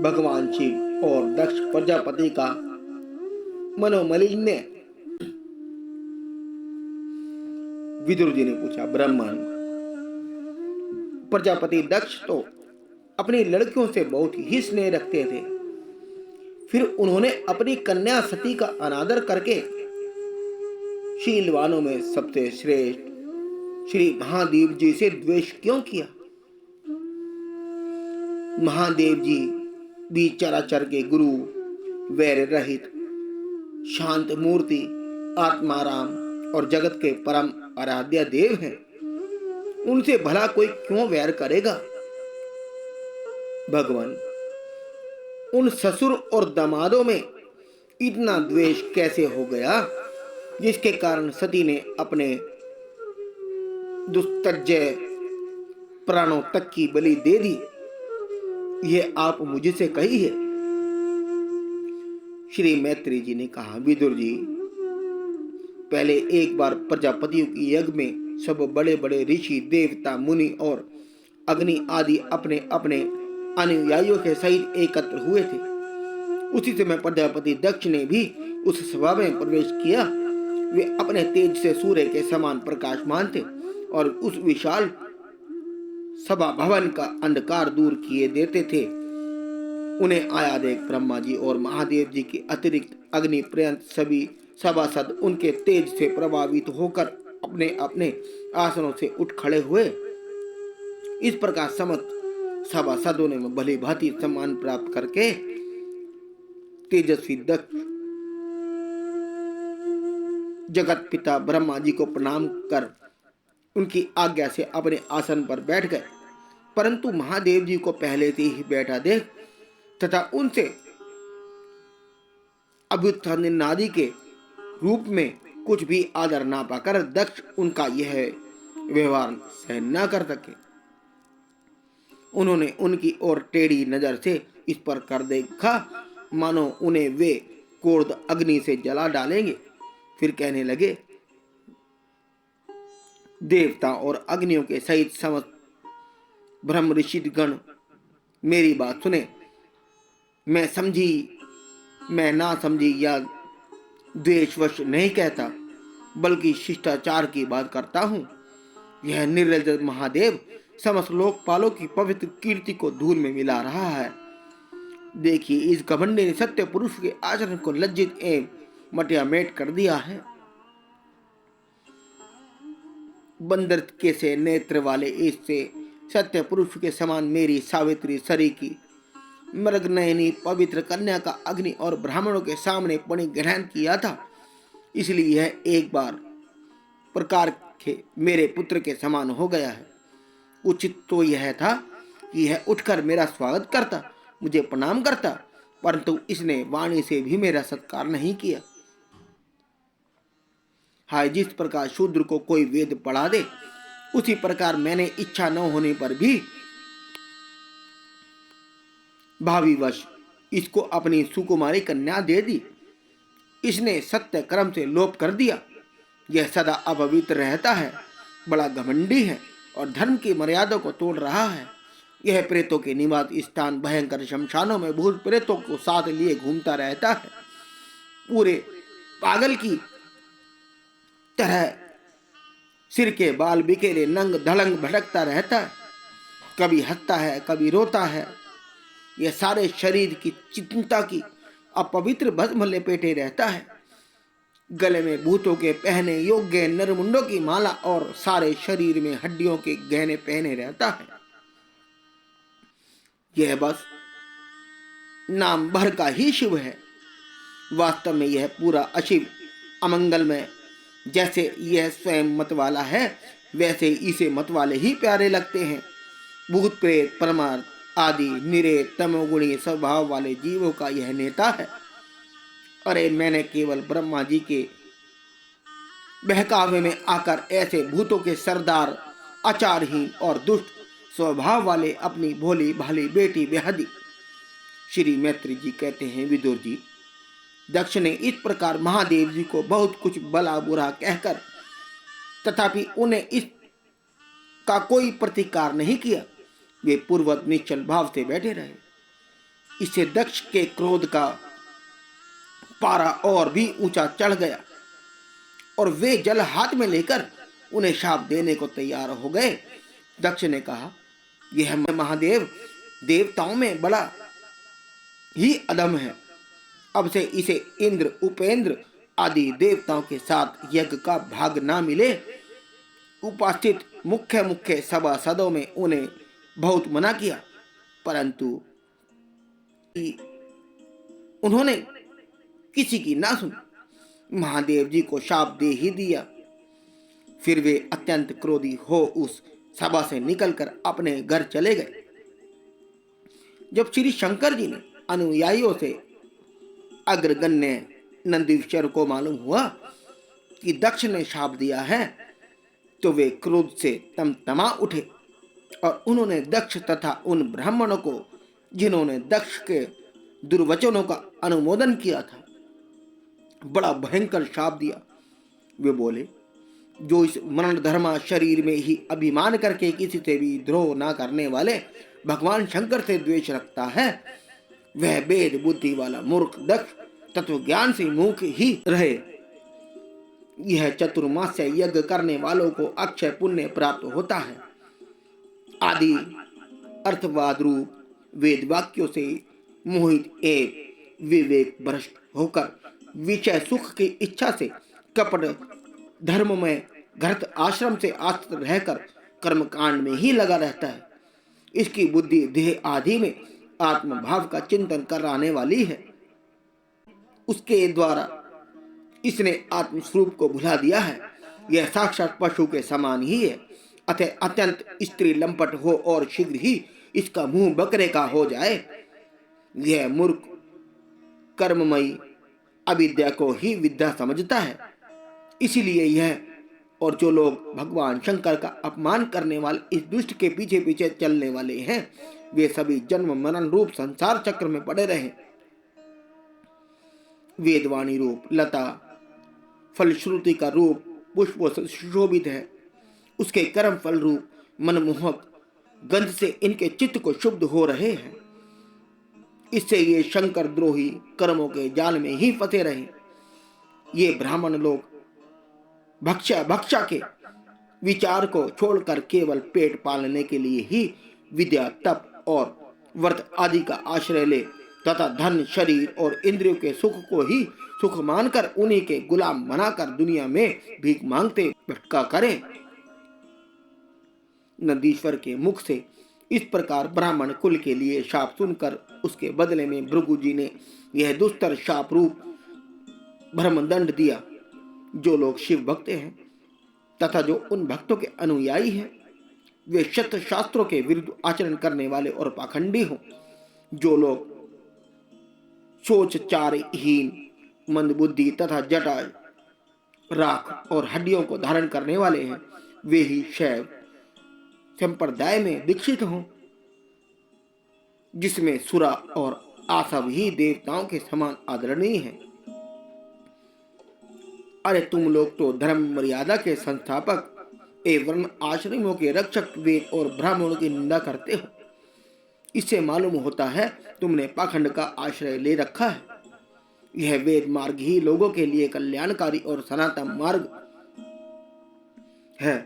भगवान शिव और दक्ष प्रजापति का मनोमलिन्य। विदुर जी ने पूछा, ब्राह्मण, प्रजापति दक्ष तो अपनी लड़कियों से बहुत ही स्नेह रखते थे, फिर उन्होंने अपनी कन्या सती का अनादर करके शीलवानों में सबसे श्रेष्ठ श्री महादेव जी से द्वेष क्यों किया? महादेव जी भी चराचर के गुरु, वैर रहित, शांत मूर्ति, आत्माराम और जगत के परम आराध्य देव हैं। उनसे भला कोई क्यों वैर करेगा? भगवान, उन ससुर और दामादों में इतना द्वेष कैसे हो गया जिसके कारण सती ने अपने दुस्तज्य प्राणों तक की बलि दे दी? यह आप मुझसे कहिए। श्री मैत्री जी ने कहा, विदुर जी, पहले एक बार प्रजापतियों की यज्ञ में सब बड़े बड़े ऋषि, देवता, मुनि और अग्नि आदि अपने अपने अनुयायियों के सहित एकत्र हुए थे। उसी समय प्रजापति दक्ष ने भी उस सभा में प्रवेश किया। वे अपने तेज से सूर्य के समान प्रकाशमान थे और उस विशाल सभा भवन का अंधकार दूर किए देते थे। उन्हें आया देख ब्रह्मा जी और महादेव जी के अतिरिक्त अग्नि पर्यंत सभी सभासद उनके तेज से प्रभावित होकर अपने अपने आसनों से उठ खड़े हुए। इस प्रकार समस्त सभासदों ने भली भांति सम्मान प्राप्त करके तेजस्वी दक्ष जगत पिता ब्रह्मा जी को प्रणाम कर उनकी आज्ञा से अपने आसन पर बैठ गए। परंतु महादेव जी को पहले से ही बैठा देख तथा उनसे अभ्युत्थानादि के रूप में कुछ भी आदर ना पाकर दक्ष उनका यह व्यवहार सहन न कर सके। उन्होंने उनकी ओर टेढ़ी नजर से इस पर कर देखा मानो उन्हें वे क्रोध अग्नि से जला डालेंगे। फिर कहने लगे, देवता और अग्नियों के सहित समस्त ब्रह्म ऋषि गण मेरी बात सुने। मैं समझी, मैं ना समझी या द्वेषवश नहीं कहता, बल्कि शिष्टाचार की बात करता हूँ। यह निर्लज्ज महादेव समस्त लोकपालों की पवित्र कीर्ति को धूल में मिला रहा है। देखिए, इस घमंडी ने सत्य पुरुष के आचरण को लज्जित एवं मटियामेट कर दिया है। बंदर के से नेत्र वाले इससे सत्य पुरुष के समान मेरी सावित्री सरी की मृगनयनी पवित्र कन्या का अग्नि और ब्राह्मणों के सामने पणि ग्रहण किया था। इसलिए यह एक बार प्रकार के मेरे पुत्र के समान हो गया है। उचित तो यह था कि यह उठकर मेरा स्वागत करता, मुझे प्रणाम करता, परंतु इसने वाणी से भी मेरा सत्कार नहीं किया। हाय, जिस प्रकार शूद्र को कोई वेद पढ़ा दे, उसी प्रकार मैंने इच्छा न होने पर भी भावीवश इसको अपनी सुकुमारी कन्या दे दी। इसने सत्य कर्म से लोप कर दिया। यह सदा अपवित्र रहता है, बड़ा घमंडी है और धर्म की मर्यादा को तोड़ रहा है। यह प्रेतों के निवास स्थान भयंकर शमशानों में भूत प्रेतों को साथ लिए घूमता रहता है। पूरे पागल की तरह सिर के बाल बिखेरे नंग धड़ंग भटकता रहता है। कभी हंसता है, कभी रोता है। यह सारे शरीर की चिंता की अपवित्र भस्म लपेटे रहता है। गले में भूतों के पहने योग्य नरमुंडों की माला और सारे शरीर में हड्डियों के गहने पहने रहता है। यह बस नाम भर का ही शिव है। वास्तव में यह पूरा अशिव अमंगलमय। जैसे यह स्वयं मतवाला है, वैसे इसे मतवाले ही प्यारे लगते हैं। भूत प्रेत परमार्थ आदि निरे तमोगुणी स्वभाव वाले जीवों का यह नेता है। अरे, मैंने केवल ब्रह्मा जी के बहकावे में आकर ऐसे भूतों के सरदार, आचारहीन और दुष्ट स्वभाव वाले अपनी भोली भाली बेटी बेहदी। श्री मैत्री जी कहते हैं, विदुर जी, दक्ष ने इस प्रकार महादेव जी को बहुत कुछ भला बुरा कहकर तथापि उन्हें इस का कोई प्रतिकार नहीं किया। वे पूर्ववत निश्चल भाव से बैठे रहे। इससे दक्ष के क्रोध का पारा और भी ऊंचा चढ़ गया और वे जल हाथ में लेकर उन्हें शाप देने को तैयार हो गए। दक्ष ने कहा, यह महादेव देवताओं में बड़ा ही अधम है। अब से इसे इंद्र, उपेंद्र आदि देवताओं के साथ यज्ञ का भाग ना मिले। उपस्थित मुख्य मुख्य सभासदों में उन्हें बहुत मना किया, परंतु उन्होंने किसी की ना सुनी। महादेव जी को शाप दे ही दिया। फिर वे अत्यंत क्रोधी हो उस सभा से निकलकर अपने घर चले गए। जब श्री शंकर जी ने अनुयायियों से अग्रगण्य नंदीश्वर को मालूम हुआ कि दक्ष ने शाप दिया है, तो वे क्रोध से तमतमा उठे और उन्होंने दक्ष तथा उन ब्राह्मणों को जिन्होंने दक्ष के दुर्वचनों का अनुमोदन किया था, बड़ा भयंकर शाप दिया। वे बोले, जो इस मरण धर्मा शरीर में ही अभिमान करके किसी से भी द्रोह ना करने वाले भगवान शंकर से द्वेष रखता है, वह वेद बुद्धि वाला मूर्ख दक्ष तत्व ज्ञान से मूक ही रहे। यह चतुर्मास्य यज्ञ करने वालों को अक्षय पुण्य प्राप्त होता है। आदि अर्थवाद रूप वेद वाक्यों से मोहित एवं विवेक भ्रष्ट होकर विषय सुख की इच्छा से कपट धर्म में घृत आश्रम से आश्रित रहकर कर्मकांड में ही लगा रहता है। इसकी बुद्धि देह आदि में आत्मभाव का चिंतन कराने वाली है। उसके द्वारा इसने आत्मस्वरूप को भुला दिया है। यह साक्षात पशु के समान ही है। अतः अत्यंत स्त्री लंपट हो और शीघ्र ही इसका मुंह बकरे का हो जाए। यह मूर्ख कर्ममयी अविद्या को ही विद्या समझता है। इसीलिए यह और जो लोग भगवान शंकर का अपमान करने वाले इस दुष्ट के पीछे पीछे चलने वाले हैं, वे सभी जन्म मरण रूप संसार चक्र में पड़े रहे। वेदवाणी रूप लता फलश्रुति का रूप पुष्पों से सुशोभित है। उसके कर्म फल रूप मनमोहक गंध से इनके चित्त को शुद्ध हो रहे हैं। इससे ये शंकर द्रोही कर्मों के जाल में ही फंसे रहे। ये ब्राह्मण लोग भक्षा के विचार को छोड़कर केवल पेट पालने के लिए ही विद्या, तप और व्रत आदि का आश्रय ले तथा धन, शरीर और इंद्रियों के सुख को ही सुख मानकर उन्हीं के गुलाम बनाकर दुनिया में भीख मांगते भटका करें। नंदीश्वर के मुख से इस प्रकार ब्राह्मण कुल के लिए शाप सुनकर उसके बदले में भृगु जी ने यह दुस्तर शाप रूप ब्रह्मदंड दिया। जो लोग शिव भक्त हैं तथा जो उन भक्तों के अनुयायी हैं, वे शत शास्त्रों के विरुद्ध आचरण करने वाले और पाखंडी हों। जो लोग सोचचारहीन, मंदबुद्धि तथा जटा, राख और हड्डियों को धारण करने वाले हैं, वे ही शैव संप्रदाय में दीक्षित हों, जिसमें सुरा और आसव ही देवताओं के समान आदरणीय हैं। अरे तुम लोग तो धर्म मर्यादा के संस्थापक एवं आश्रमों के रक्षक वेद और ब्राह्मणों की निंदा करते हो। इससे मालूम होता है तुमने पाखंड का आश्रय ले रखा है। यह वेद मार्ग ही लोगों के लिए कल्याणकारी और सनातन मार्ग है।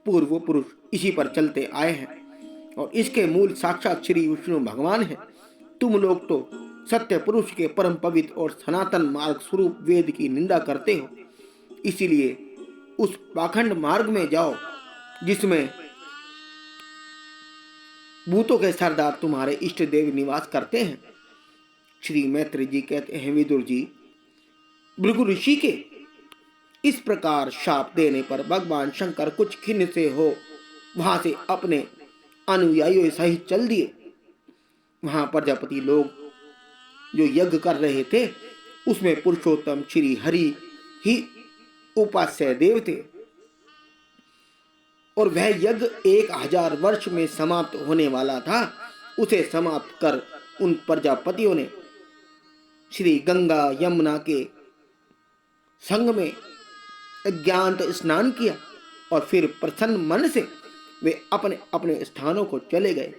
पूर्व पुरुष इसी पर चलते आए हैं और इसके मूल साक्षात श्री विष्णु भगवान है। तुम लोग तो सत्य पुरुष के परम पवित्र और सनातन मार्ग स्वरूप वेद की निंदा करते हो। इसीलिए उस पाखंड मार्ग में जाओ जिसमें भूतों के सरदार तुम्हारे इष्ट देव निवास करते हैं। श्री मैत्री जी कहते हैं, विदुर जी, भृगु ऋषि के इस प्रकार शाप देने पर भगवान शंकर कुछ खिन्न से हो वहां से अपने अनुयायियों सहित चल दिए। वहां प्रजापति लोग जो यज्ञ कर रहे थे उसमें पुरुषोत्तम श्री हरि ही उपास्य देव थे और वह यज्ञ 1000 वर्ष में समाप्त होने वाला था। उसे समाप्त कर उन प्रजापतियों ने श्री गंगा यमुना के संग में अज्ञात स्नान किया और फिर प्रसन्न मन से वे अपने अपने स्थानों को चले गए।